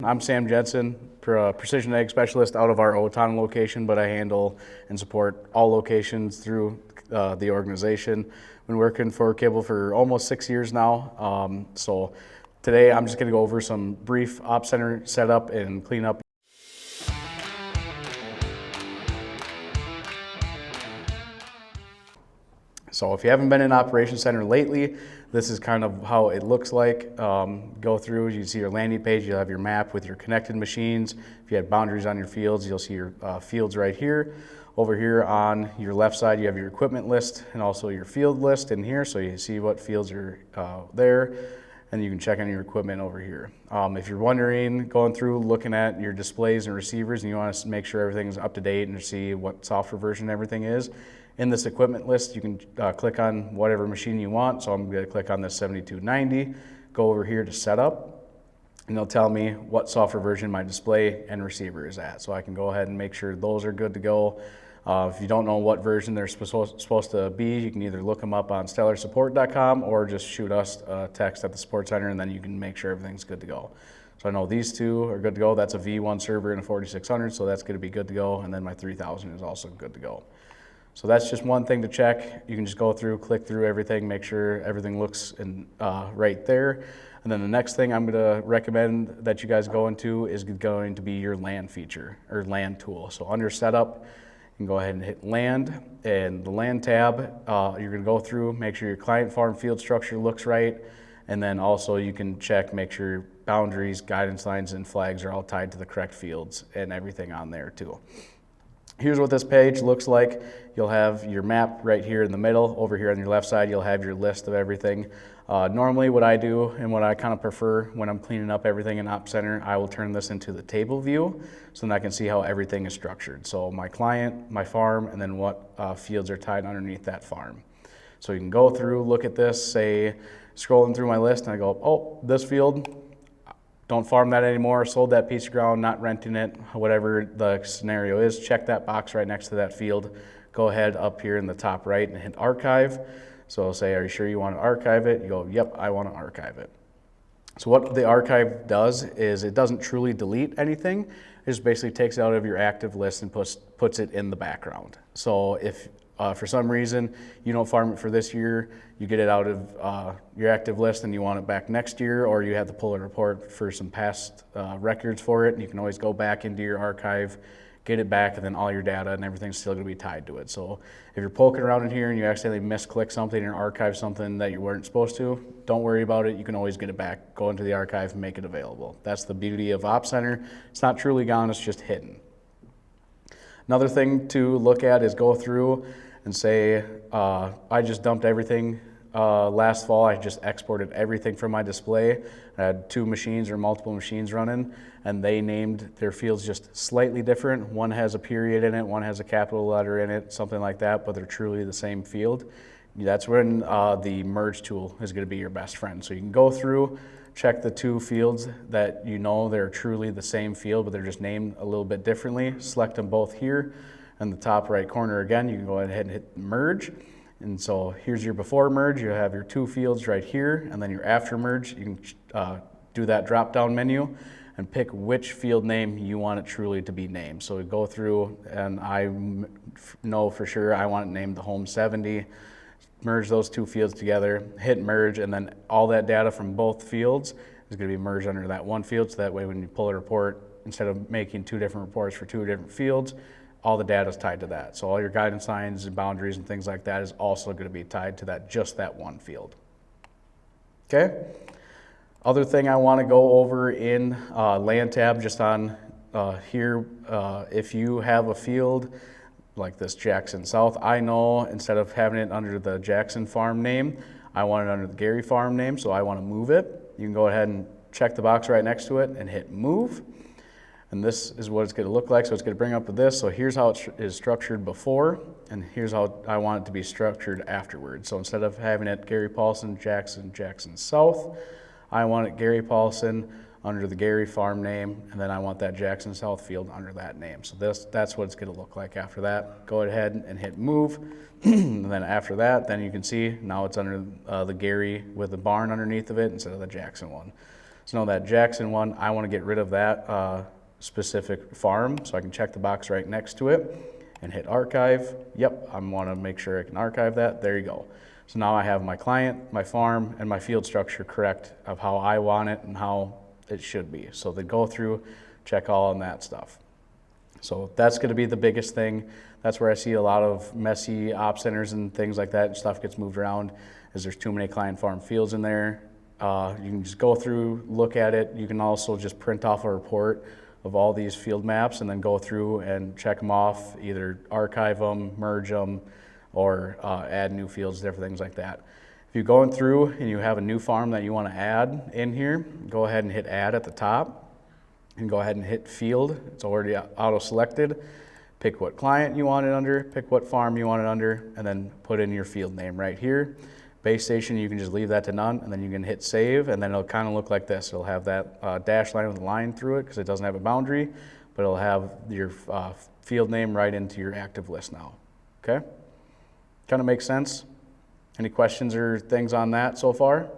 I'm Sam Jensen, Precision Ag Specialist out of our Owatonna location, but I handle and support all locations through the organization. Been working for Kibble for almost 6 years now. So today I'm just going to go over some brief op center setup and clean up. So if you haven't been in Operations Center lately, this is kind of how it looks like. Go through, you see your landing page, you'll have your map with your connected machines. If you had boundaries on your fields, you'll see your fields right here. Over here on your left side, you have your equipment list and also your field list in here, so you see what fields are there, and you can check on your equipment over here. If you're wondering, going through, looking at your displays and receivers, and you want to make sure everything's up to date and see what software version everything is, in this equipment list, you can click on whatever machine you want. So I'm going to click on this 7290, go over here to setup, and they'll tell me what software version my display and receiver is at. So I can go ahead and make sure those are good to go. If you don't know what version they're supposed to be, you can either look them up on stellarsupport.com or just shoot us a text at the support center, and then you can make sure everything's good to go. So I know these two are good to go. That's a V1 server and a 4600, so that's going to be good to go. And then my 3000 is also good to go. So that's just one thing to check. You can just go through, click through everything, make sure everything looks right there. And then the next thing I'm going to recommend that you guys go into is going to be your land feature or land tool. So under setup, you can go ahead and hit land, and the land tab, you're going to go through, make sure your client farm field structure looks right. And then also you can check, make sure your boundaries, guidance lines, and flags are all tied to the correct fields and everything on there too. Here's what this page looks like. You'll have your map right here in the middle. Over here on your left side, you'll have your list of everything. Normally what I do and what I kind of prefer when I'm cleaning up everything in Op Center, I will turn this into the table view so then I can see how everything is structured. So my client, my farm, and then what fields are tied underneath that farm. So you can go through, look at this, say, scrolling through my list, and I go, oh, this field, don't farm that anymore, sold that piece of ground, not renting it, whatever the scenario is, check that box right next to that field. Go ahead up here in the top right and hit archive. So I'll say, are you sure you want to archive it? You go, yep, I want to archive it. So what the archive does is it doesn't truly delete anything. It just basically takes it out of your active list and puts it in the background. So if for some reason you don't farm it for this year, you get it out of your active list and you want it back next year, or you have to pull a report for some past records for it, and you can always go back into your archive, get it back, and then all your data and everything's still going to be tied to it. So if you're poking around in here and you accidentally misclick something or archive something that you weren't supposed to, don't worry about it. You can always get it back, go into the archive and make it available. That's the beauty of Op Center. It's not truly gone, it's just hidden. Another thing to look at is go through and say, I just dumped everything last fall. I just exported everything from my display. I had 2 machines or multiple machines running, and they named their fields just slightly different. One has a period in it, one has a capital letter in it, something like that, but they're truly the same field. That's when the merge tool is going to be your best friend. So you can go through, check the 2 fields that you know they're truly the same field, but they're just named a little bit differently. Select them both here. In the top right corner again, you can go ahead and hit merge. And so here's your before merge. You have your 2 fields right here, and then your after merge. You can do that drop down menu and pick which field name you want it truly to be named. So we go through, and I know for sure I want it named the Home 70. Merge those 2 fields together, hit merge, and then all that data from both fields is going to be merged under that one field. So that way when you pull a report, instead of making 2 different reports for 2 different fields, all the data is tied to that. So all your guidance lines and boundaries and things like that is also going to be tied to that, just that one field. Okay. Other thing I want to go over in land tab, just on here, if you have a field like this Jackson South, I know instead of having it under the Jackson farm name, I want it under the Gary farm name, so I want to move it. You can go ahead and check the box right next to it and hit move. And this is what it's going to look like. So it's going to bring up with this. So here's how it is structured before, and here's how I want it to be structured afterwards. So instead of having it Gary Paulson, Jackson South, I want it Gary Paulson under the Gary farm name, and then I want that Jackson South field under that name. So that's what it's going to look like after that. Go ahead and hit move. And then after that, then you can see now it's under the Gary with the barn underneath of it instead of the Jackson one. So now that Jackson one, I want to get rid of that specific farm, so I can check the box right next to it and hit archive. Yep, I want to make sure I can archive that. There you go. So now I have my client, my farm, and my field structure correct of how I want it and how it should be. So they go through, check all on that stuff. So that's going to be the biggest thing. That's where I see a lot of messy op centers and things like that, and stuff gets moved around, is there's too many client farm fields in there. You can just go through, look at it. You can also just print off a report of all these field maps and then go through and check them off, either archive them, merge them, or add new fields, different things like that. If you're going through and you have a new farm that you want to add in here, go ahead and hit add at the top and go ahead and hit field. It's already auto selected. Pick what client you want it under, pick what farm you want it under, and then put in your field name right here. Base station, you can just leave that to none, and then you can hit save, and then it'll kind of look like this. It'll have that dash line with a line through it because it doesn't have a boundary, but it'll have your field name right into your active list now. Okay? Kind of makes sense? Any questions or things on that so far?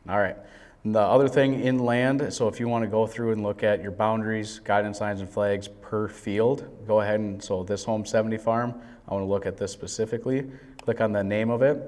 All right. And the other thing inland, so if you want to go through and look at your boundaries, guidance lines, and flags per field, go ahead and, so this home 70 farm, I want to look at this specifically. Click on the name of it.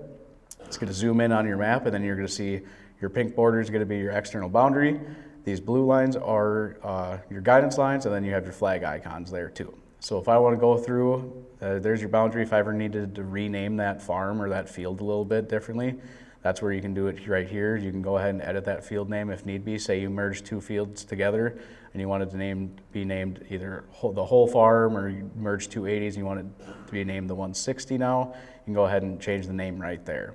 It's going to zoom in on your map, and then you're going to see your pink border is going to be your external boundary. These blue lines are your guidance lines, and then you have your flag icons there too. So if I want to go through, there's your boundary. If I ever needed to rename that farm or that field a little bit differently, that's where you can do it right here. You can go ahead and edit that field name if need be. Say you merge two fields together and you want it to be named either the whole farm, or you merge two 80s and you want it to be named the 160 now, you can go ahead and change the name right there.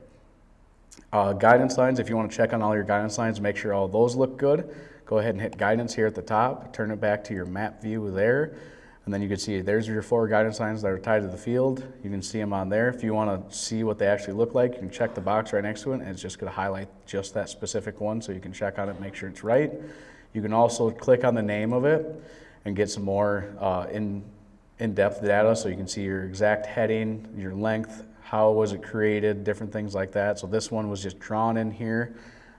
Guidance lines, if you want to check on all your guidance lines, make sure all those look good, go ahead and hit guidance here at the top, turn it back to your map view there. And then you can see there's your 4 guidance lines that are tied to the field. You can see them on there. If you want to see what they actually look like, you can check the box right next to it, and it's just going to highlight just that specific one, so you can check on it, make sure it's right. You can also click on the name of it and get some more in-depth data, so you can see your exact heading, your length, how was it created, different things like that. So this one was just drawn in here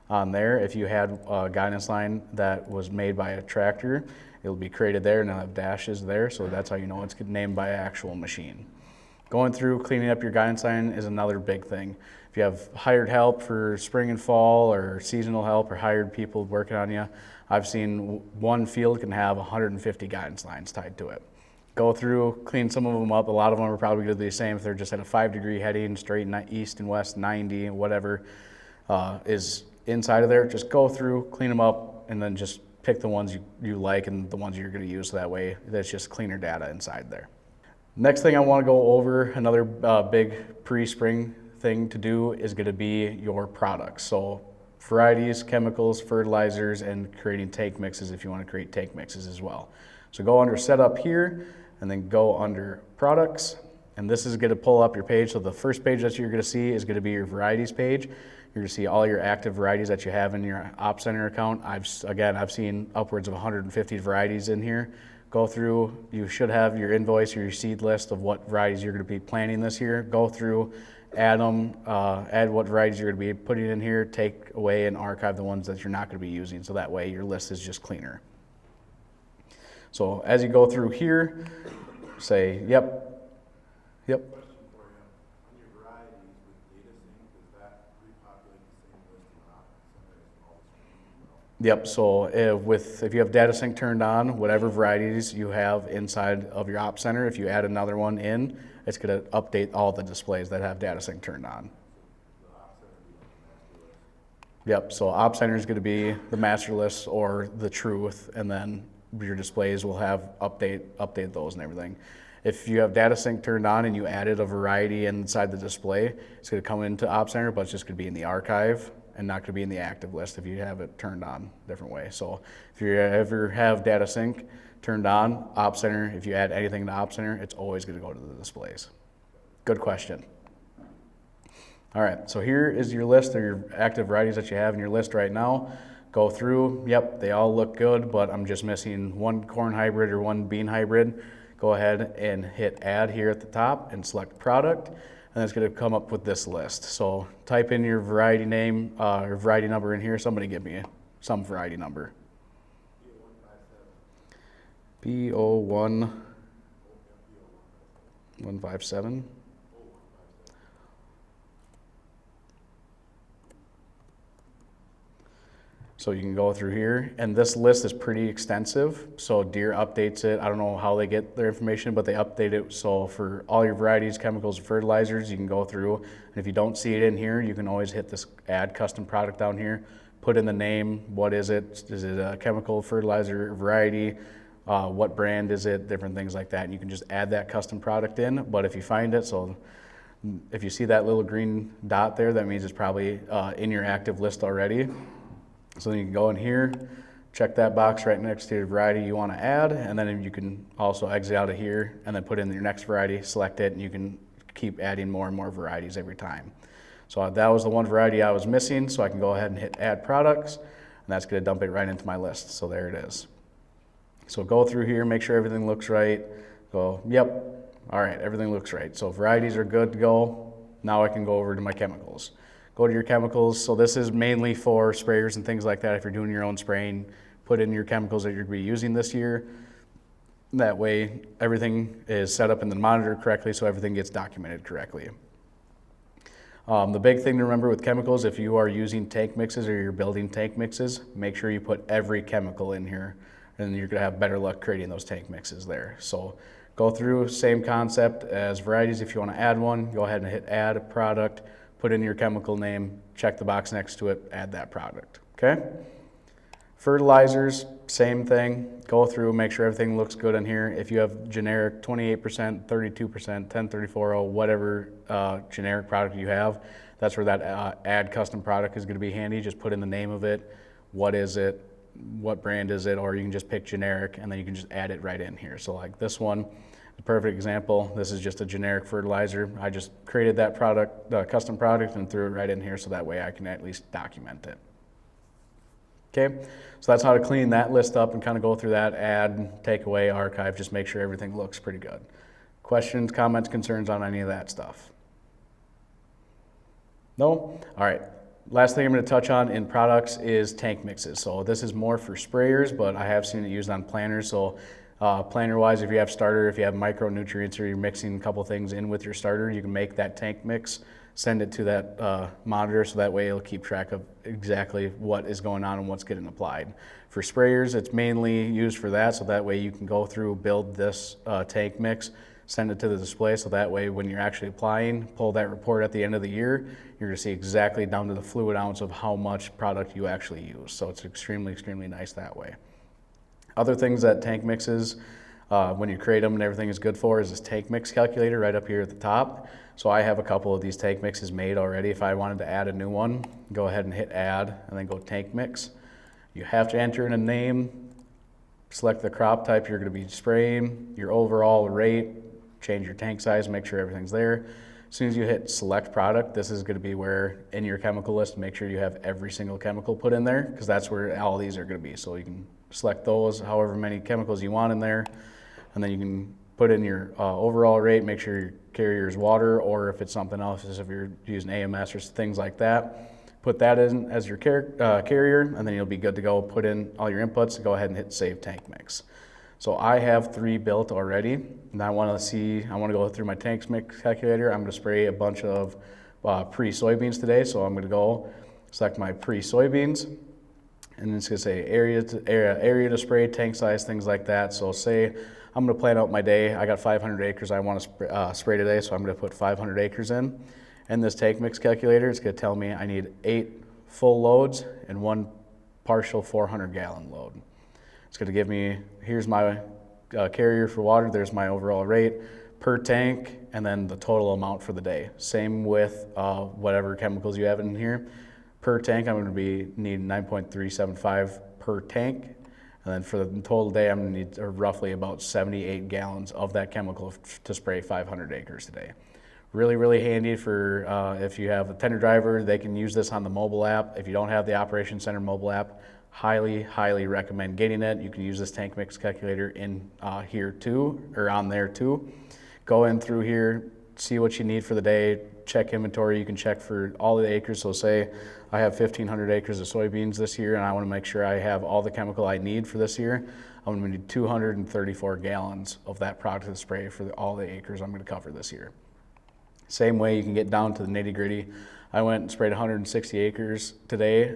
on there. If you had a guidance line that was made by a tractor, it'll be created there, and it'll have dashes there, so that's how you know it's named by an actual machine. Going through, cleaning up your guidance line is another big thing. If you have hired help for spring and fall, or seasonal help, or hired people working on you, I've seen one field can have 150 guidance lines tied to it. Go through, clean some of them up. A lot of them are probably going to be the same if they're just at a 5-degree heading, straight east and west 90, whatever is inside of there. Just go through, clean them up, and then just pick the ones you like and the ones you're going to use, so that way that's just cleaner data inside there. Next thing I want to go over, another big pre-spring thing to do, is going to be your products. So varieties, chemicals, fertilizers, and creating take mixes if you want to create take mixes as well. So go under setup here and then go under products, and this is going to pull up your page. So the first page that you're going to see is going to be your varieties page. You're going to see all your active varieties that you have in your Op Center account. I've seen upwards of 150 varieties in here. Go through, you should have your invoice or your seed list of what varieties you're going to be planting this year. Go through, add them, add what varieties you're going to be putting in here, take away and archive the ones that you're not going to be using, so that way your list is just cleaner. So as you go through here, say, yep. Yep, so if you have data sync turned on, whatever varieties you have inside of your Op Center, if you add another one in, it's going to update all the displays that have data sync turned on. Yep, so Op Center is going to be the master list or the truth, and then your displays will have update those and everything. If you have data sync turned on and you added a variety inside the display, it's going to come into Op Center, but it's just going to be in the archive and not going to be in the active list if you have it turned on a different way. So if you ever have data sync turned on, Op Center, if you add anything to Op Center, it's always going to go to the displays. Good question. All right, so here is your list of your active varieties that you have in your list right now. Go through, yep, they all look good, but I'm just missing one corn hybrid or one bean hybrid. Go ahead and hit add here at the top and select product. and it's going to come up with this list. So type in your variety name or variety number in here. Somebody give me some variety number. B0157. So you can go through here, and this list is pretty extensive. So Deere updates it. I don't know how they get their information, but they update it. So for all your varieties, chemicals, and fertilizers, you can go through. And if you don't see it in here, you can always hit this add custom product down here. Put in the name. What is it? Is it a chemical, fertilizer, variety? What brand is it? Different things like that. And you can just add that custom product in. But if you find it, so if you see that little green dot there, that means it's probably in your active list already. So then you can go in here, check that box right next to your variety you want to add, and then you can also exit out of here and then put in your next variety, select it, and you can keep adding more and more varieties every time. So that was the one variety I was missing, so I can go ahead and hit add products, and that's going to dump it right into my list. So there it is. So go through here, make sure everything looks right. Go, yep, all right, everything looks right. So varieties are good to go. Now I can go over to my chemicals. Go to your chemicals. So this is mainly for sprayers and things like that. If you're doing your own spraying, put in your chemicals that you're going to be using this year. That way everything is set up in the monitor correctly, so everything gets documented correctly. The big thing to remember with chemicals, if you are using tank mixes or you're building tank mixes, make sure you put every chemical in here, and you're going to have better luck creating those tank mixes there. So go through, same concept as varieties. If you want to add one, go ahead and hit add a product. Put in your chemical name, check the box next to it, add that product, okay? Fertilizers, same thing. Go through, make sure everything looks good in here. If you have generic 28%, 32%, 1034-0, whatever generic product you have, that's where that add custom product is gonna be handy. Just put in the name of it, what is it, what brand is it, or you can just pick generic and then you can just add it right in here. So like this one, the perfect example, this is just a generic fertilizer. I just created that product, custom product, and threw it right in here so that way I can at least document it. Okay, so that's how to clean that list up and kind of go through that, add, take away, archive, just make sure everything looks pretty good. Questions, comments, concerns on any of that stuff? No? All right. Last thing I'm going to touch on in products is tank mixes. So this is more for sprayers, but I have seen it used on planters. So planter wise, if you have starter, if you have micronutrients or you're mixing a couple things in with your starter, you can make that tank mix, send it to that monitor so that way it'll keep track of exactly what is going on and what's getting applied. For sprayers, it's mainly used for that, so that way you can go through, build this tank mix, send it to the display, so that way when you're actually applying, pull that report at the end of the year, you're going to see exactly down to the fluid ounce of how much product you actually use. So it's extremely, extremely nice that way. Other things that tank mixes, when you create them and everything is good for, is this tank mix calculator right up here at the top. So I have a couple of these tank mixes made already. If I wanted to add a new one, go ahead and hit add and then go tank mix. You have to enter in a name, select the crop type you're going to be spraying, your overall rate, change your tank size, make sure everything's there. As soon as you hit select product, this is going to be where in your chemical list, make sure you have every single chemical put in there, because that's where all these are going to be. So you can select those, however many chemicals you want in there, and then you can put in your overall rate, make sure your carrier is water, or if it's something else, if you're using AMS or things like that, put that in as your carrier, and then you'll be good to go. Put in all your inputs and go ahead and hit save tank mix. So I have 3 built already, and I want to go through my tank mix calculator. I'm going to spray a bunch of pre-soybeans today, so I'm going to go select my pre-soybeans, and it's going to say area to spray, tank size, things like that. So say I'm going to plan out my day. I got 500 acres I want to spray today, so I'm going to put 500 acres in. And this tank mix calculator is going to tell me I need 8 full loads and 1 partial 400-gallon load. It's going to give me, here's my carrier for water, there's my overall rate per tank, and then the total amount for the day. Same with whatever chemicals you have in here. Per tank, I'm going to be needing 9.375 per tank. And then for the total day, I'm going to need roughly about 78 gallons of that chemical to spray 500 acres today. Really, really handy for if you have a tender driver, they can use this on the mobile app. If you don't have the Operations Center mobile app, highly, highly recommend getting it. You can use this tank mix calculator in here too, or on there too. Go in through here, see what you need for the day, check inventory. You can check for all the acres. So say I have 1,500 acres of soybeans this year, and I want to make sure I have all the chemical I need for this year. I'm going to need 234 gallons of that product to spray for all the acres I'm going to cover this year. Same way, you can get down to the nitty gritty. I went and sprayed 160 acres today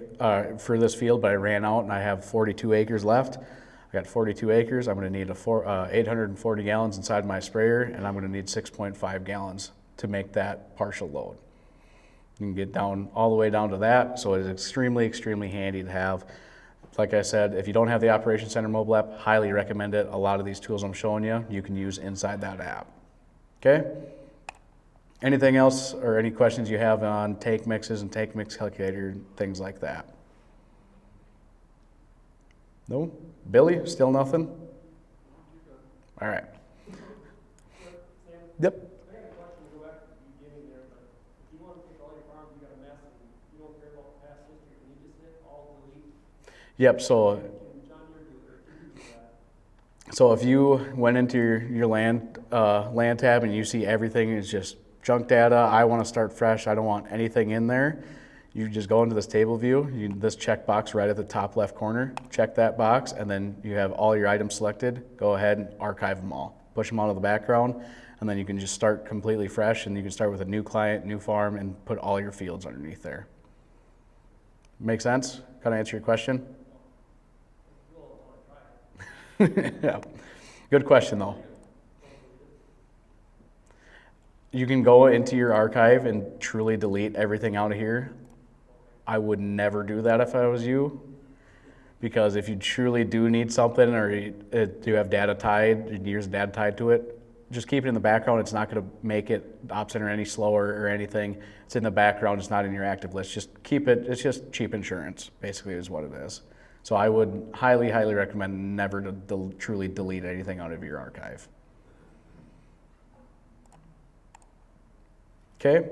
for this field, but I ran out and I have 42 acres left. I got 42 acres. I'm going to need 840 gallons inside my sprayer, and I'm going to need 6.5 gallons to make that partial load. You can get down all the way down to that, so it is extremely, extremely handy to have. Like I said, if you don't have the Operations Center mobile app, highly recommend it. A lot of these tools I'm showing you, you can use inside that app. Okay? Anything else or any questions you have on take mixes and take mix calculator, things like that? No? Billy, still nothing? All right. Yep. I got a question to go back to the beginning there, but if you want to take all your farms, you got a mess, and you don't care about past history, can you just hit all delete? Yep, so Can John Deere do it, or can you do that? so if you went into your land tab and you see everything is just junk data, I want to start fresh, I don't want anything in there, you just go into this table view, this checkbox right at the top left corner, check that box, and then you have all your items selected, go ahead and archive them all. Push them out of the background, and then you can just start completely fresh, and you can start with a new client, new farm, and put all your fields underneath there. Make sense? Kind of answer your question? Yeah. Good question though. You can go into your archive and truly delete everything out of here. I would never do that if I was you, because if you truly do need something or you have data tied, years of data tied to it, just keep it in the background. It's not going to make it Op Center any slower or anything. It's in the background. It's not in your active list. Just keep it. It's just cheap insurance, basically, is what it is. So I would highly, highly recommend never to truly delete anything out of your archive. Okay,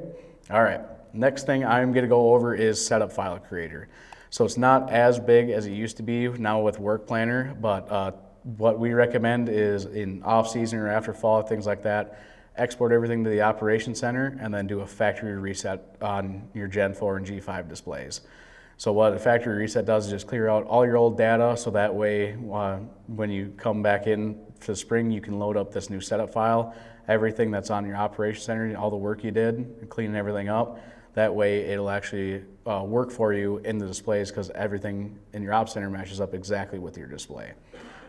all right. Next thing I'm going to go over is Setup File Creator. So it's not as big as it used to be now with Work Planner, but what we recommend is in off-season or after fall, things like that, export everything to the Operations Center and then do a factory reset on your Gen 4 and G5 displays. So what a factory reset does is just clear out all your old data, so that way when you come back in for the spring, you can load up this new setup file, everything that's on your Operations Center, all the work you did, cleaning everything up. That way it'll actually work for you in the displays, because everything in your Op Center matches up exactly with your display.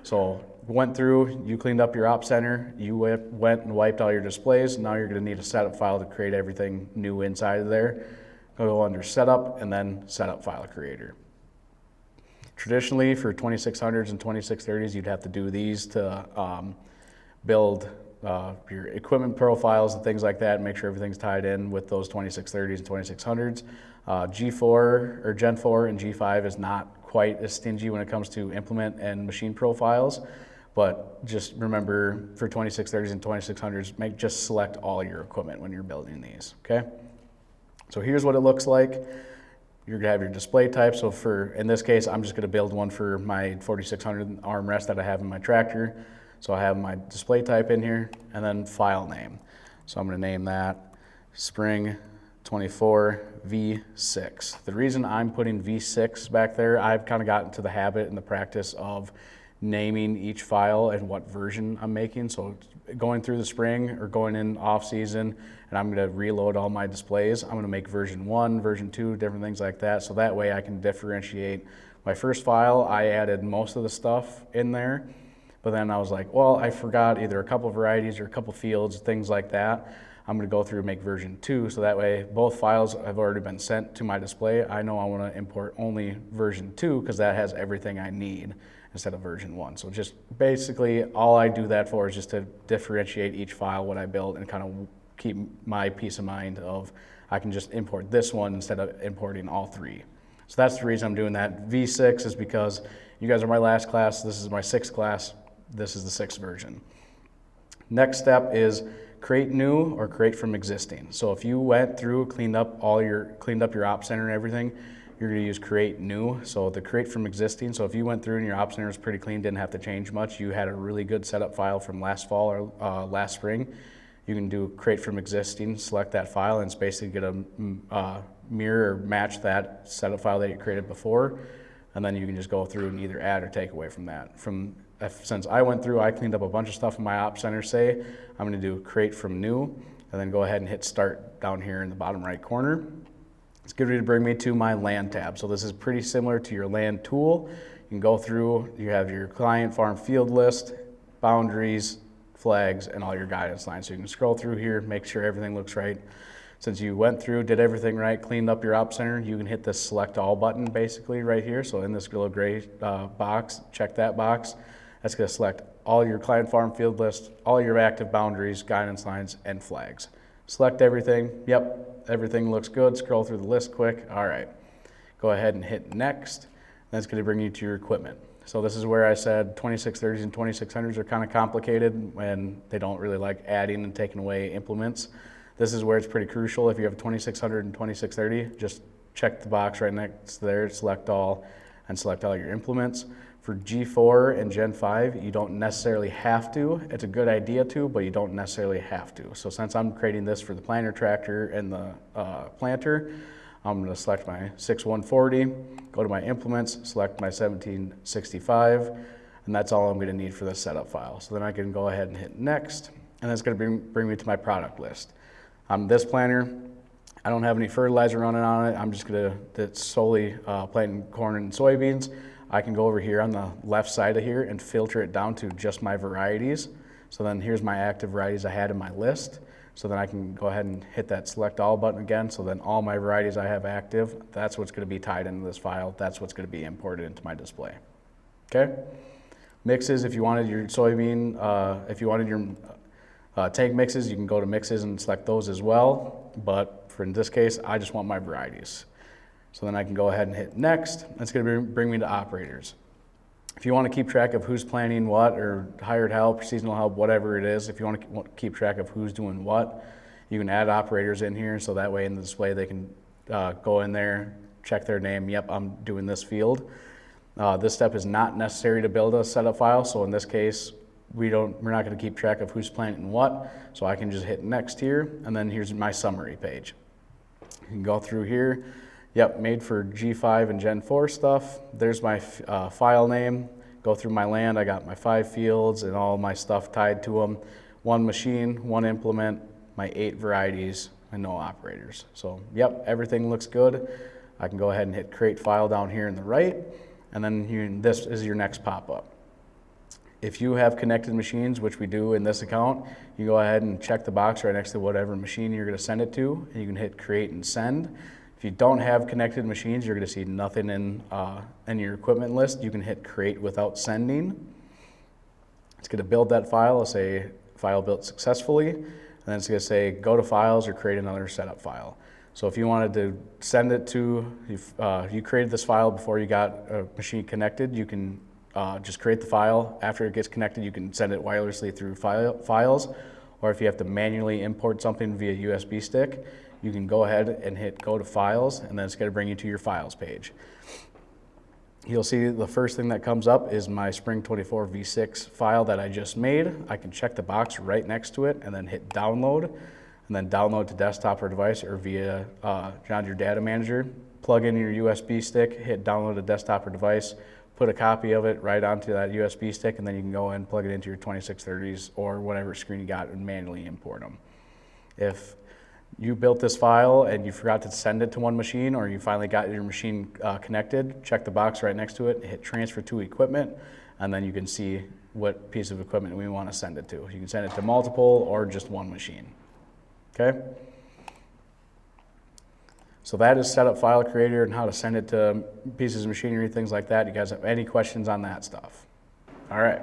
So went through, you cleaned up your Op Center, you went and wiped all your displays. Now you're going to need a setup file to create everything new inside of there. Go under Setup and then Setup File Creator. Traditionally, for 2600s and 2630s, you'd have to do these to build your equipment profiles and things like that, and make sure everything's tied in with those 2630s and 2600s. G4 or Gen 4 and G5 is not quite as stingy when it comes to implement and machine profiles, but just remember for 2630s and 2600s, just select all your equipment when you're building these, okay? So here's what it looks like. You're gonna have your display type. So in this case, I'm just gonna build one for my 4600 armrest that I have in my tractor. So I have my display type in here and then file name. So I'm gonna name that Spring 24 V6. The reason I'm putting V6 back there, I've kind of gotten to the habit and the practice of naming each file and what version I'm making. So going through the spring or going in off season, and I'm going to reload all my displays, I'm going to make version 1, version 2, different things like that. So that way I can differentiate. My first file, I added most of the stuff in there, but then I was like, well, I forgot either a couple varieties or a couple fields, things like that. I'm going to go through and make version 2, so that way both files have already been sent to my display. I know I want to import only version 2 because that has everything I need instead of version 1. So just basically all I do that for is just to differentiate each file, what I build, and kind of keep my peace of mind of I can just import this one instead of importing all three. So that's the reason I'm doing that. V6 is because you guys are my last class, this is my 6th class, this is the 6th version. Next step is create new or create from existing. So if you went through, cleaned up your Op Center and everything, you're going to use create new. So the create from existing. So if you went through and your Op Center was pretty clean, didn't have to change much, you had a really good setup file from last fall or last spring, You can do create from existing, select that file, and it's basically going to mirror or match that setup file that you created before. And then you can just go through and either add or take away from that. Since I went through, I cleaned up a bunch of stuff in my op center, say, I'm going to do create from new, and then go ahead and hit start down here in the bottom right corner. It's going to bring me to my land tab. So this is pretty similar to your land tool. You can go through, you have your client farm field list, boundaries, flags, and all your guidance lines. So you can scroll through here, make sure everything looks right. Since you went through, did everything right, cleaned up your op center, you can hit this select all button basically right here. So in this little gray box, check that box. That's going to select all your client farm field list, all your active boundaries, guidance lines, and flags. Select everything. Yep, everything looks good. Scroll through the list quick. All right. Go ahead and hit next. That's going to bring you to your equipment. So this is where I said 2630s and 2600s are kind of complicated and they don't really like adding and taking away implements. This is where it's pretty crucial. If you have a 2600 and 2630, just check the box right next there, select all, and select all your implements. For G4 and Gen 5, you don't necessarily have to. It's a good idea to, but you don't necessarily have to. So since I'm creating this for the planter tractor and the planter, I'm going to select my 6140, go to my implements, select my 1765, and that's all I'm going to need for this setup file. So then I can go ahead and hit next, and that's going to bring me to my product list. This planter, I don't have any fertilizer running on it. I'm just going to solely planting corn and soybeans. I can go over here on the left side of here and filter it down to just my varieties. So then here's my active varieties I had in my list. So then I can go ahead and hit that select all button again. So then all my varieties I have active, that's what's going to be tied into this file. That's what's going to be imported into my display. Okay? Mixes, if you wanted your soybean, if you wanted your tank mixes, you can go to mixes and select those as well. But for in this case, I just want my varieties. So then I can go ahead and hit next. That's going to bring me to operators. If you want to keep track of who's planning what, or hired help, seasonal help, whatever it is, if you want to keep track of who's doing what, you can add operators in here. So that way in the display they can go in there, check their name. Yep, I'm doing this field. This step is not necessary to build a setup file. So in this case, we're not going to keep track of who's planting what. So I can just hit next here, and then here's my summary page. You can go through here. Yep, made for G5 and Gen 4 stuff. There's my file name. Go through my land. I got my 5 fields and all my stuff tied to them. 1 machine, 1 implement, my 8 varieties, and no operators. So, yep, everything looks good. I can go ahead and hit create file down here in the right, and then this is your next pop-up. If you have connected machines, which we do in this account, you go ahead and check the box right next to whatever machine you're going to send it to, and you can hit create and send. If you don't have connected machines, you're going to see nothing in your equipment list. You can hit create without sending. It's going to build that file. It'll say file built successfully, and then it's going to say go to files or create another setup file. So if you wanted to send it to, you created this file before you got a machine connected, you can just create the file. After it gets connected, you can send it wirelessly through files, or if you have to manually import something via USB stick, you can go ahead and hit go to files, and then it's going to bring you to your files page. You'll see the first thing that comes up is my Spring 24 V6 file that I just made. I can check the box right next to it and then hit download, and then download to desktop or device or via John Deere Data Manager. Plug in your USB stick, hit download to desktop or device, put a copy of it right onto that USB stick, and then you can go and plug it into your 2630s or whatever screen you got and manually import them. If you built this file and you forgot to send it to one machine, or you finally got your machine connected, check the box right next to it, hit transfer to equipment, and then you can see what piece of equipment we want to send it to. You can send it to multiple or just one machine. Okay? So that is Setup File Creator and how to send it to pieces of machinery, things like that. You guys have any questions on that stuff? All right.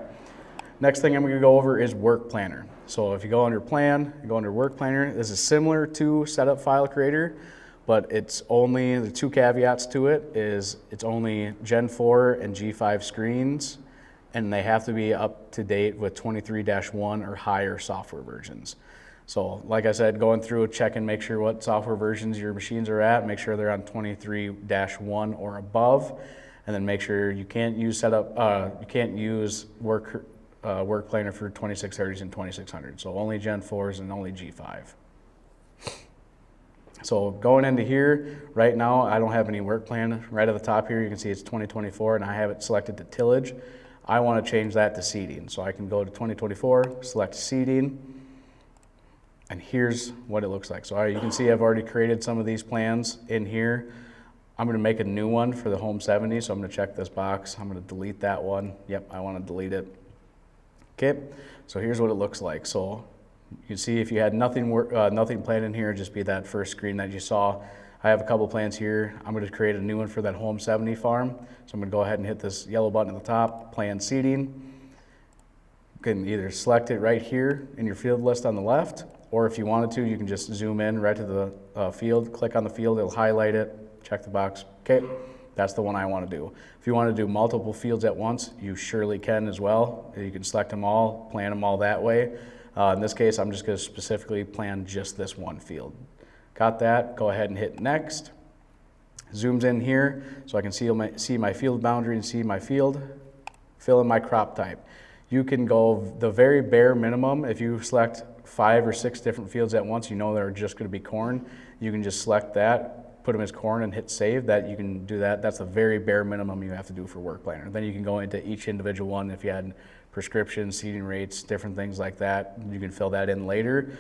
Next thing I'm going to go over is Work Planner. So if you go under Plan, you go under Work Planner. This is similar to Setup File Creator, but it's only, the 2 caveats to it is it's only Gen 4 and G5 screens, and they have to be up to date with 23-1 or higher software versions. So like I said, going through, check and make sure what software versions your machines are at, make sure they're on 23-1 or above, and then make sure you can't use work planner for 2630s and 2600s. So only Gen 4s and only G5. So going into here, right now I don't have any work plan. Right at the top here you can see it's 2024 and I have it selected to tillage. I want to change that to seeding. So I can go to 2024, select seeding, and here's what it looks like. So you can see I've already created some of these plans in here. I'm going to make a new one for the Home 70, so I'm going to check this box. I'm going to delete that one. Yep, I want to delete it. Okay, so here's what it looks like. So you can see if you had nothing planned in here, just be that first screen that you saw. I have a couple plans here. I'm going to create a new one for that Home 70 farm. So I'm going to go ahead and hit this yellow button at the top, plan seeding. You can either select it right here in your field list on the left, or if you wanted to, you can just zoom in right to the field, click on the field, it'll highlight it, check the box. Okay, that's the one I want to do. If you want to do multiple fields at once, you surely can as well. You can select them all, plan them all that way. In this case, I'm just going to specifically plan just this one field. Got that, go ahead and hit next. Zooms in here so I can see my field boundary and see my field. Fill in my crop type. You can go the very bare minimum. If you select 5 or 6 different fields at once, you know they're just going to be corn. You can just select that, put them as corn and hit save. That you can do that. That's the very bare minimum you have to do for work planner. Then you can go into each individual one. If you had prescriptions, seeding rates, different things like that, you can fill that in later.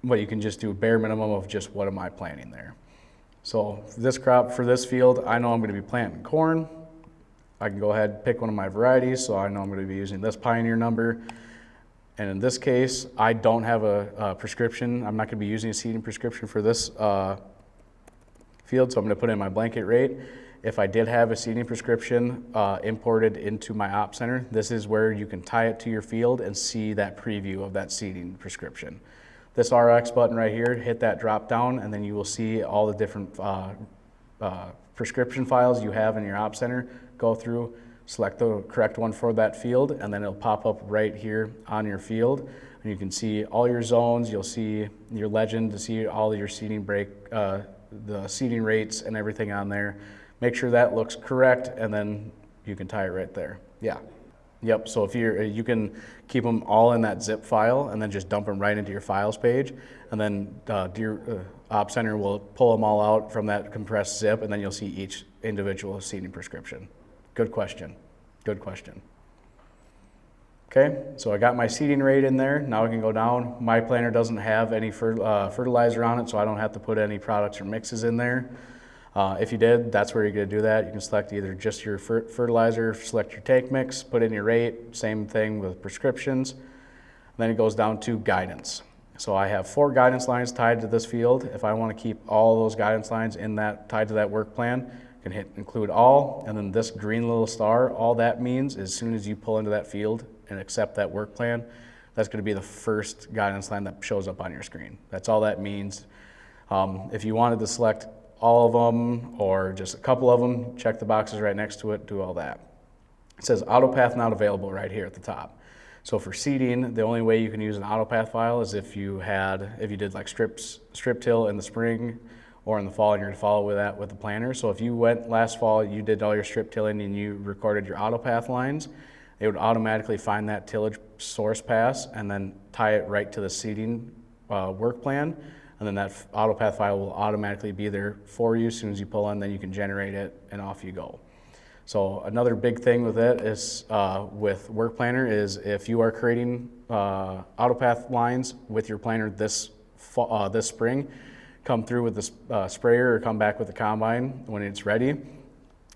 But you can just do a bare minimum of just what am I planting there. So this crop for this field, I know I'm going to be planting corn. I can go ahead and pick one of my varieties, so I know I'm going to be using this Pioneer number. And in this case, I don't have a prescription. I'm not going to be using a seeding prescription for this field, so I'm going to put in my blanket rate. If I did have a seeding prescription imported into my op center, this is where you can tie it to your field and see that preview of that seeding prescription. This RX button right here, hit that drop down, and then you will see all the different prescription files you have in your op center. Go through, select the correct one for that field, and then it'll pop up right here on your field. And you can see all your zones, you'll see your legend to see all your seeding break, the seeding rates and everything on there. Make sure that looks correct, and then you can tie it right there. Yeah. Yep, so if you can keep them all in that zip file and then just dump them right into your files page, and then Deere Op Center will pull them all out from that compressed zip, and then you'll see each individual seeding prescription. Good question, good question. Okay, so I got my seeding rate in there. Now I can go down. My planner doesn't have any fertilizer on it, so I don't have to put any products or mixes in there. If you did, that's where you're going to do that. You can select either just your fertilizer, select your take mix, put in your rate, same thing with prescriptions. Then it goes down to guidance. So I have 4 guidance lines tied to this field. If I want to keep all those guidance lines in that tied to that work plan, I can hit include all, and then this green little star, all that means is as soon as you pull into that field and accept that work plan, that's going to be the first guidance line that shows up on your screen. That's all that means. If you wanted to select all of them or just a couple of them, check the boxes right next to it, do all that. It says AutoPath not available right here at the top. So for seeding, the only way you can use an AutoPath file is if you did like strip till in the spring or in the fall, and you're gonna follow with that with the planner. So if you went last fall, you did all your strip tilling and you recorded your AutoPath lines, it would automatically find that tillage source pass and then tie it right to the seeding work plan. And then that AutoPath file will automatically be there for you as soon as you pull in, then you can generate it and off you go. So another big thing with it is with Work Planner is if you are creating AutoPath lines with your planner this spring, come through with the sprayer or come back with the combine when it's ready.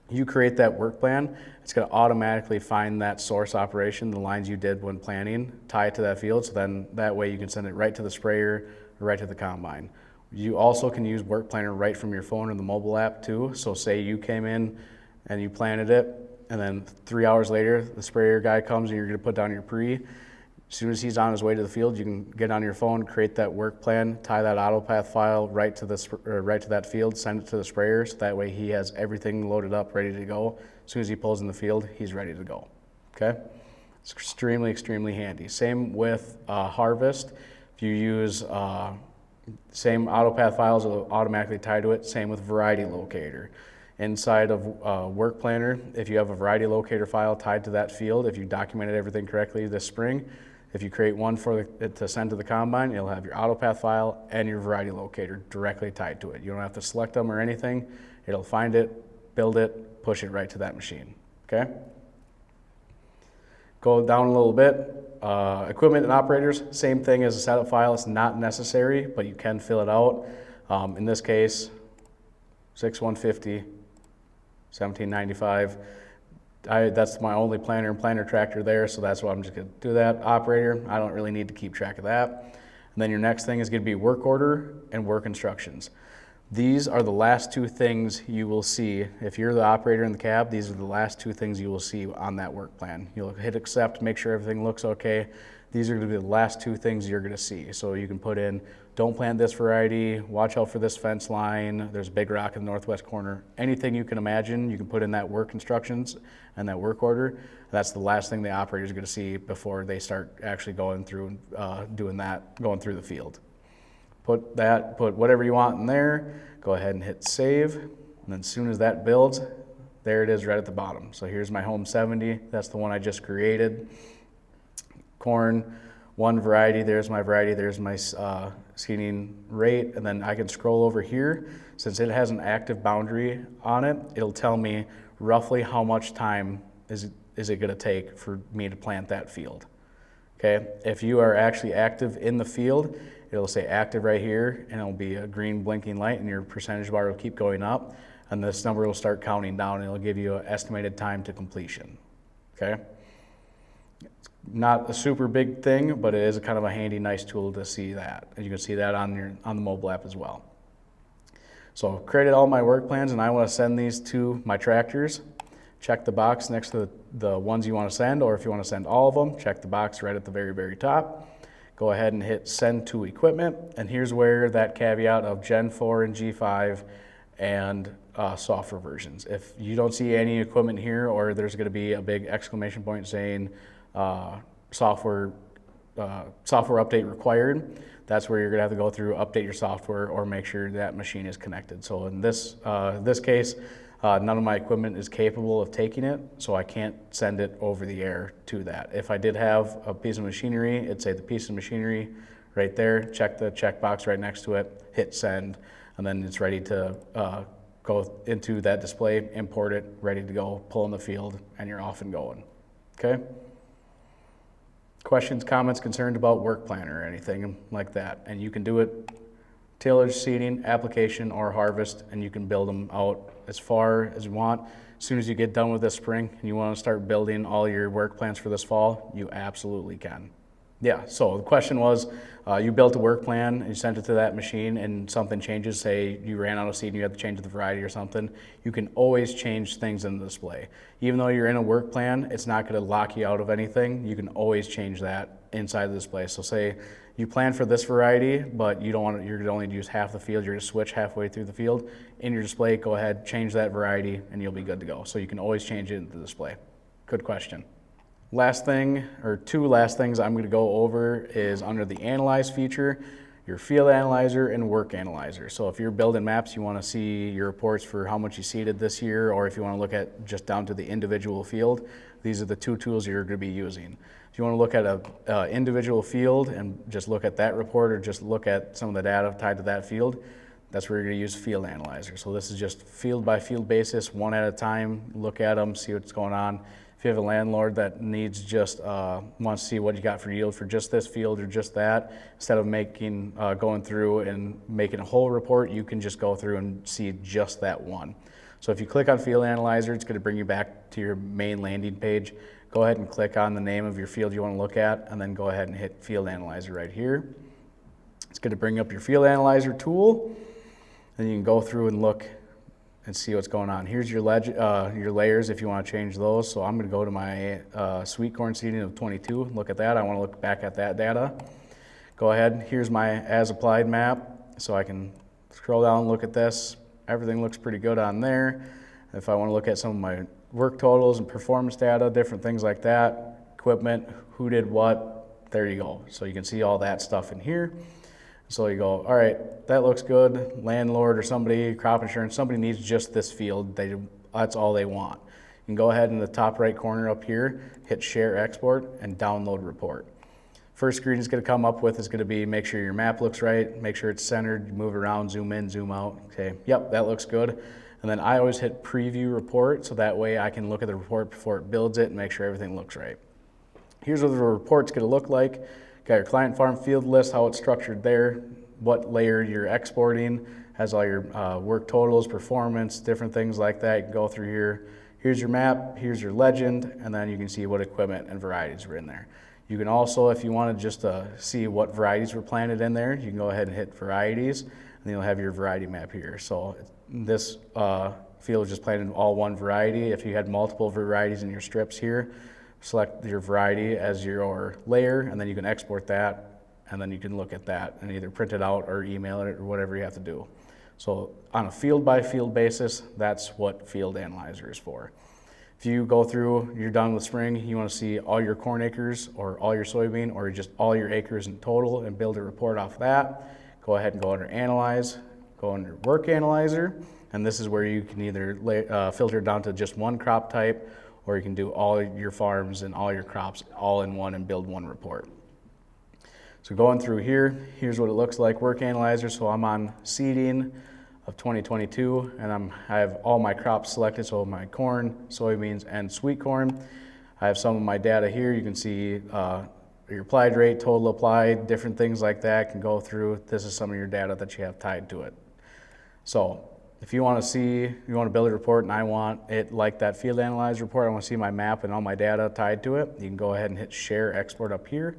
You create that work plan, it's going to automatically find that source operation, the lines you did when planning, tie it to that field, so then that way you can send it right to the sprayer, right to the combine. You also can use Work Planner right from your phone or the mobile app too. So say you came in and you planted it, and then 3 hours later, the sprayer guy comes and you're gonna put down your pre. As soon as he's on his way to the field, you can get on your phone, create that work plan, tie that AutoPath file right to that field, send it to the sprayer, so that way he has everything loaded up, ready to go. As soon as he pulls in the field, he's ready to go, okay? It's extremely, extremely handy. Same with harvest. If you use same AutoPath files, it'll automatically tie to it. Same with variety locator. inside of Work Planner, if you have a variety locator file tied to that field, if you documented everything correctly this spring, if you create one to send to the combine, you'll have your AutoPath file and your variety locator directly tied to it. You don't have to select them or anything. It'll find it, build it, push it right to that machine, okay? Go down a little bit. Equipment and operators, same thing as a setup file. It's not necessary, but you can fill it out. In this case, 6150, 1795. That's my only planter and planter tractor there, so that's why I'm just going to do that. Operator, I don't really need to keep track of that. And then your next thing is going to be work order and work instructions. These are the last two things you will see. If you're the operator in the cab, these are the last two things you will see on that work plan. You'll hit accept, make sure everything looks okay. These are going to be the last two things you're going to see. So you can put in, don't plant this variety, watch out for this fence line, there's a big rock in the northwest corner. Anything you can imagine, you can put in that work instructions and that work order. That's the last thing the operator is going to see before they start actually going through doing that, going through the field. Put whatever you want in there, go ahead and hit save, and then as soon as that builds, there it is right at the bottom. So here's my home 70, that's the one I just created. Corn, one variety, there's my seeding rate, and then I can scroll over here. Since it has an active boundary on it, it'll tell me roughly how much time is it going to take for me to plant that field. Okay, if you are actually active in the field, it'll say active right here, and it'll be a green blinking light, and your percentage bar will keep going up, and this number will start counting down, and it'll give you an estimated time to completion. Okay. Not a super big thing, but it is a kind of a handy, nice tool to see that. And you can see that on the mobile app as well. So created all my work plans, and I want to send these to my tractors. Check the box next to the ones you want to send, or if you want to send all of them, check the box right at the very, very top. Go ahead and hit send to equipment, and here's where that caveat of Gen 4 and G5 and software versions. If you don't see any equipment here, or there's going to be a big exclamation point saying software update required, that's where you're going to have to go through, update your software, or make sure that machine is connected. So in this case, none of my equipment is capable of taking it, so I can't send it over the air to that. If I did have a piece of machinery, it'd say the piece of machinery right there, check the checkbox right next to it, hit send, and then it's ready to go into that display, import it, ready to go, pull in the field, and you're off and going. Okay? Questions, comments, concerned about work planner or anything like that. And you can do it tillage, seeding, application, or harvest, and you can build them out as far as you want. As soon as you get done with this spring and you want to start building all your work plans for this fall, you absolutely can. Yeah, so the question was, you built a work plan and you sent it to that machine and something changes, say you ran out of seed and you had to change the variety or something, you can always change things in the display. Even though you're in a work plan, it's not going to lock you out of anything. You can always change that inside the display. So say you plan for this variety, but you don't want you're going to only use half the field, you're going to switch halfway through the field. In your display, go ahead, change that variety, and you'll be good to go. So you can always change it in the display. Good question. Last thing, or two last things I'm going to go over is under the Analyze feature, your Field Analyzer and Work Analyzer. So if you're building maps, you want to see your reports for how much you seeded this year, or if you want to look at just down to the individual field, these are the two tools you're going to be using. If you want to look at an individual field and just look at that report, or just look at some of the data tied to that field, that's where you're going to use Field Analyzer. So this is just field by field basis, one at a time, look at them, see what's going on. If you have a landlord that needs just wants to see what you got for yield for just this field or just that, instead of going through and making a whole report, you can just go through and see just that one. So if you click on Field Analyzer, it's going to bring you back to your main landing page. Go ahead and click on the name of your field you want to look at, and then go ahead and hit Field Analyzer right here. It's going to bring up your Field Analyzer tool, and you can go through and look and see what's going on. Here's your layers if you want to change those. So I'm going to go to my sweet corn seeding of 22. Look at that. I want to look back at that data. Go ahead. Here's my as applied map. So I can scroll down and look at this. Everything looks pretty good on there. If I want to look at some of my work totals and performance data, different things like that, equipment, who did what, there you go. So you can see all that stuff in here. So you go, all right, that looks good. Landlord or somebody, crop insurance, somebody needs just this field. That's all they want. You can go ahead in the top right corner up here, hit share export and download report. First screen is going to come up with is going to be make sure your map looks right, make sure it's centered, move around, zoom in, zoom out. Okay, yep, that looks good. And then I always hit preview report so that way I can look at the report before it builds it and make sure everything looks right. Here's what the report's going to look like. Got your client farm field list, how it's structured there, what layer you're exporting, has all your work totals, performance, different things like that. You can go through here. Here's your map, here's your legend, and then you can see what equipment and varieties were in there. You can also, if you wanted just to see what varieties were planted in there, you can go ahead and hit varieties, and then you'll have your variety map here. So this field is just planted all one variety. If you had multiple varieties in your strips here, select your variety as your layer, and then you can export that, and then you can look at that and either print it out or email it or whatever you have to do. So on a field by field basis, that's what Field Analyzer is for. If you go through, you're done with spring, you want to see all your corn acres or all your soybean or just all your acres in total and build a report off that, go ahead and go under Analyze, go under Work Analyzer, and this is where you can either filter down to just one crop type, or you can do all your farms and all your crops all in one and build one report. So going through here, here's what it looks like, Work Analyzer. So I'm on seeding of 2022, and I have all my crops selected, so my corn, soybeans, and sweet corn. I have some of my data here. You can see your applied rate, total applied, different things like that can go through. This is some of your data that you have tied to it. So if you want to build a report and I want it like that Field Analyzer report, I want to see my map and all my data tied to it, you can go ahead and hit share export up here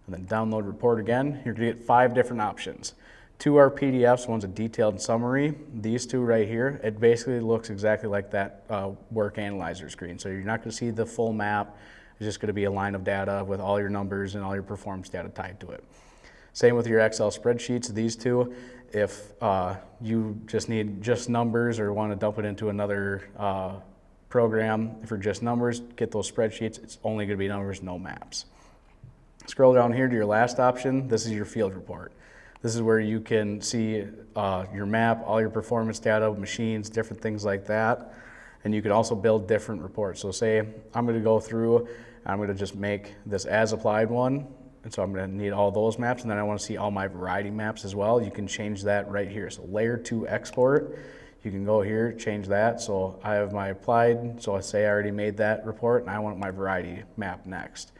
and then download report again. You're going to get 5 different options. 2 are PDFs, one's a detailed summary. These 2 right here, it basically looks exactly like that Work Analyzer screen. So you're not going to see the full map. It's just going to be a line of data with all your numbers and all your performance data tied to it. Same with your Excel spreadsheets, these 2. If you just need just numbers or want to dump it into another program for just numbers, get those spreadsheets. It's only going to be numbers, no maps. Scroll down here to your last option. This is your field report. This is where you can see your map, all your performance data, machines, different things like that. And you can also build different reports. So say I'm going to go through, I'm going to just make this as applied one. And so I'm going to need all those maps, and then I want to see all my variety maps as well. You can change that right here. So layer 2 export, you can go here, change that. So I have my applied, so I say I already made that report and I want my variety map next.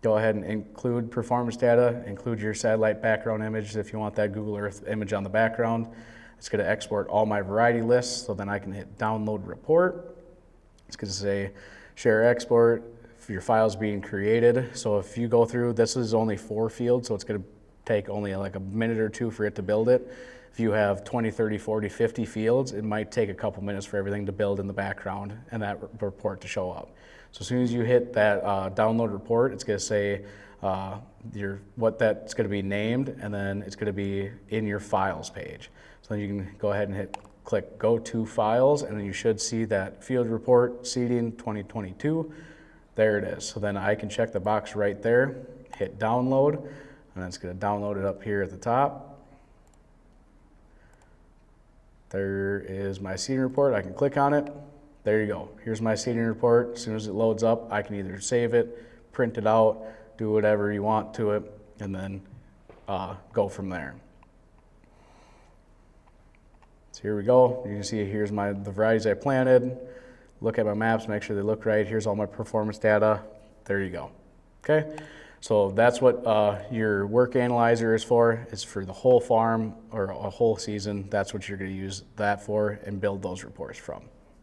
Go ahead and include performance data, include your satellite background image if you want that Google Earth image on the background. It's going to export all my variety lists, so then I can hit download report. It's going to say share export. Your file's being created. So if you go through, this is only 4 fields, so it's going to take only like a minute or 2 for it to build it. If you have 20, 30, 40, 50 fields, it might take a couple minutes for everything to build in the background and that report to show up. So as soon as you hit that download report, it's going to say what that's going to be named, and then it's going to be in your files page. So then you can go ahead and click go to files, and then you should see that field report seeding 2022. There it is. So then I can check the box right there, hit download, and it's going to download it up here at the top. There is my seeding report. I can click on it. There you go. Here's my seeding report. As soon as it loads up, I can either save it, print it out, do whatever you want to it, and then go from there. So here we go. You can see here's the varieties I planted. Look at my maps, make sure they look right. Here's all my performance data. There you go. Okay, so that's what your Work Analyzer is for. It's for the whole farm or a whole season. That's what you're going to use that for and build those reports from.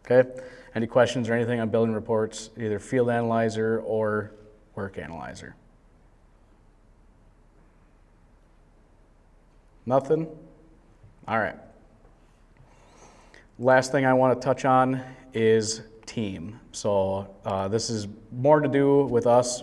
Okay, any questions or anything on building reports, either Field Analyzer or Work Analyzer? Nothing? All right. Last thing I want to touch on is team. So this is more to do with us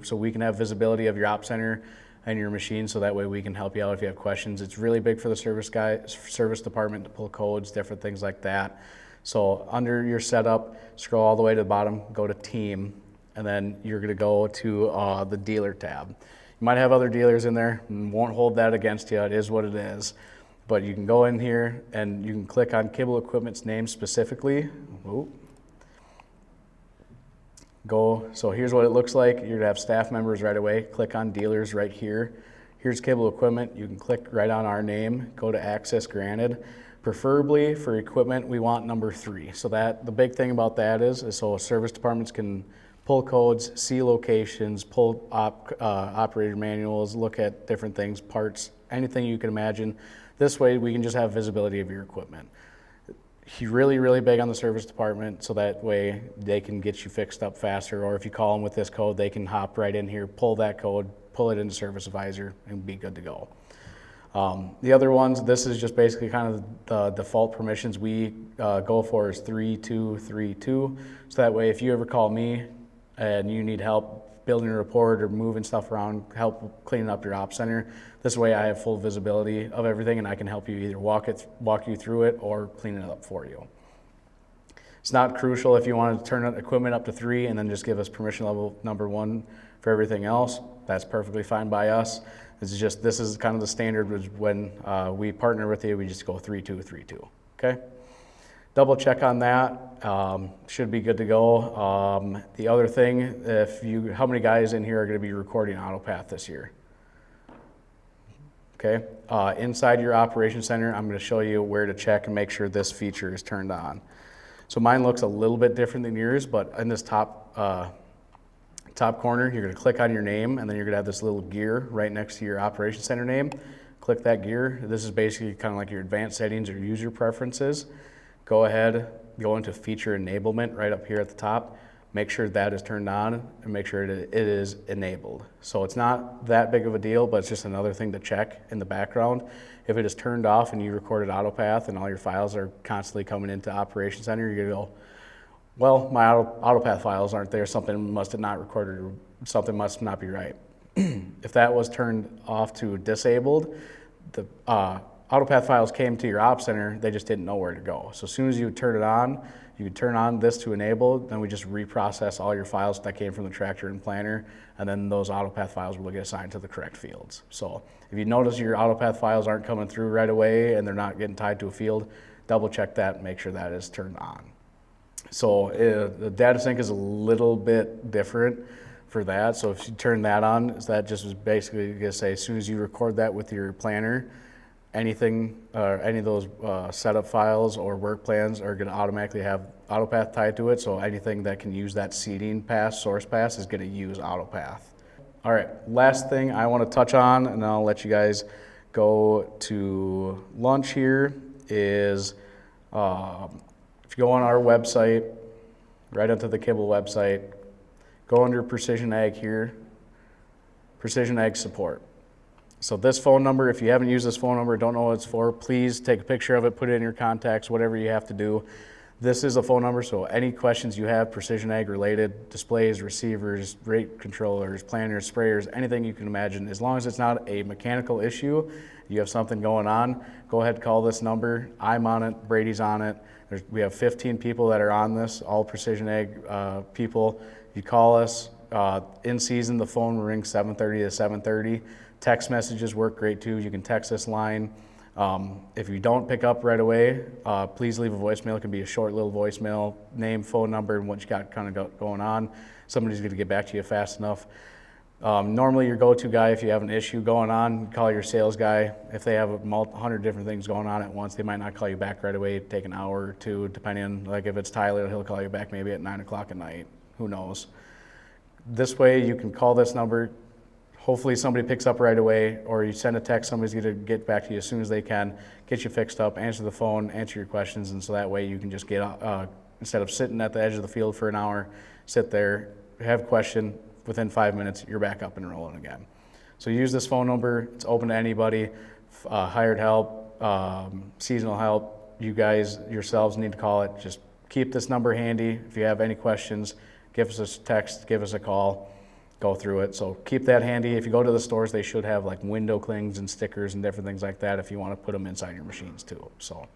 so we can have visibility of your op center and your machine, so that way we can help you out if you have questions. It's really big for the service department to pull codes, different things like that. So under your setup, scroll all the way to the bottom, go to team, and then you're going to go to the dealer tab. You might have other dealers in there, and won't hold that against you. It is what it is. But you can go in here and you can click on Kibble Equipment's name specifically. So here's what it looks like. You're gonna have staff members right away. Click on dealers right here. Here's Kibble Equipment. You can click right on our name, go to access granted. Preferably for equipment, we want number 3. So that the big thing about that is so service departments can pull codes, see locations, pull operator manuals, look at different things, parts, anything you can imagine. This way we can just have visibility of your equipment. He's really big on the service department, so that way they can get you fixed up faster, or if you call them with this code, they can hop right in here, pull that code, pull it into Service Advisor, and be good to go. The other ones, this is just basically kind of the default permissions we go for is 3232. So that way if you ever call me and you need help building a report or moving stuff around, help cleaning up your op center, this way I have full visibility of everything and I can help you either walk you through it or clean it up for you. It's not crucial if you want to turn equipment up to 3 and then just give us permission level number 1 for everything else. That's perfectly fine by us. This is kind of the standard when we partner with you, we just go 3232, okay? Double check on that, should be good to go. The other thing, how many guys in here are gonna be recording AutoPath this year? Okay, inside your operation center, I'm gonna show you where to check and make sure this feature is turned on. So mine looks a little bit different than yours, but in this top corner, you're gonna click on your name and then you're gonna have this little gear right next to your operation center name. Click that gear. This is basically kind of like your advanced settings or user preferences. Go ahead, go into feature enablement right up here at the top. Make sure that is turned on and make sure it is enabled. So it's not that big of a deal, but it's just another thing to check in the background. If it is turned off and you recorded AutoPath and all your files are constantly coming into Operation Center, you're gonna go, well, my AutoPath files aren't there, something must have not recorded, or something must not be right. If that was turned off to disabled, the AutoPath files came to your op center, they just didn't know where to go. So as soon as you turn it on, you can turn on this to enable, then we just reprocess all your files that came from the tractor and planner, and then those AutoPath files will get assigned to the correct fields. So if you notice your AutoPath files aren't coming through right away and they're not getting tied to a field, double check that and make sure that is turned on. So the data sync is a little bit different for that. So if you turn that on, that just is basically going to say as soon as you record that with your planner, any of those setup files or work plans are going to automatically have AutoPath tied to it. So anything that can use that seeding pass, source pass, is going to use AutoPath. All right, last thing I want to touch on, and I'll let you guys go to lunch here, is if you go on our website, right onto the Kibble website, go under Precision Ag here, Precision Ag Support. So this phone number, if you haven't used this phone number, don't know what it's for, please take a picture of it, put it in your contacts, whatever you have to do. This is a phone number, so any questions you have, Precision Ag related, displays, receivers, rate controllers, planters, sprayers, anything you can imagine, as long as it's not a mechanical issue, you have something going on, go ahead and call this number. I'm on it, Brady's on it. We have 15 people that are on this, all Precision Ag people. You call us, in season, the phone will ring 7:30 to 7:30. Text messages work great too. You can text this line. If you don't pick up right away, please leave a voicemail. It can be a short little voicemail, name, phone number, and what you got kind of going on. Somebody's going to get back to you fast enough. Normally your go-to guy, if you have an issue going on, call your sales guy. If they have 100 different things going on at once, they might not call you back right away. Take an hour or two, depending on, like if it's Tyler, he'll call you back maybe at 9 o'clock at night. Who knows? This way you can call this number. Hopefully somebody picks up right away, or you send a text, somebody's going to get back to you as soon as they can, get you fixed up, answer the phone, answer your questions, and so that way you can just get, instead of sitting at the edge of the field for an hour, sit there, have a question, within 5 minutes, you're back up and rolling again. So use this phone number, it's open to anybody, hired help, seasonal help, you guys yourselves need to call it. Just keep this number handy. If you have any questions, give us a text, give us a call. Go through it. So keep that handy. If you go to the stores, they should have like window clings and stickers and different things like that if you want to put them inside your machines too. So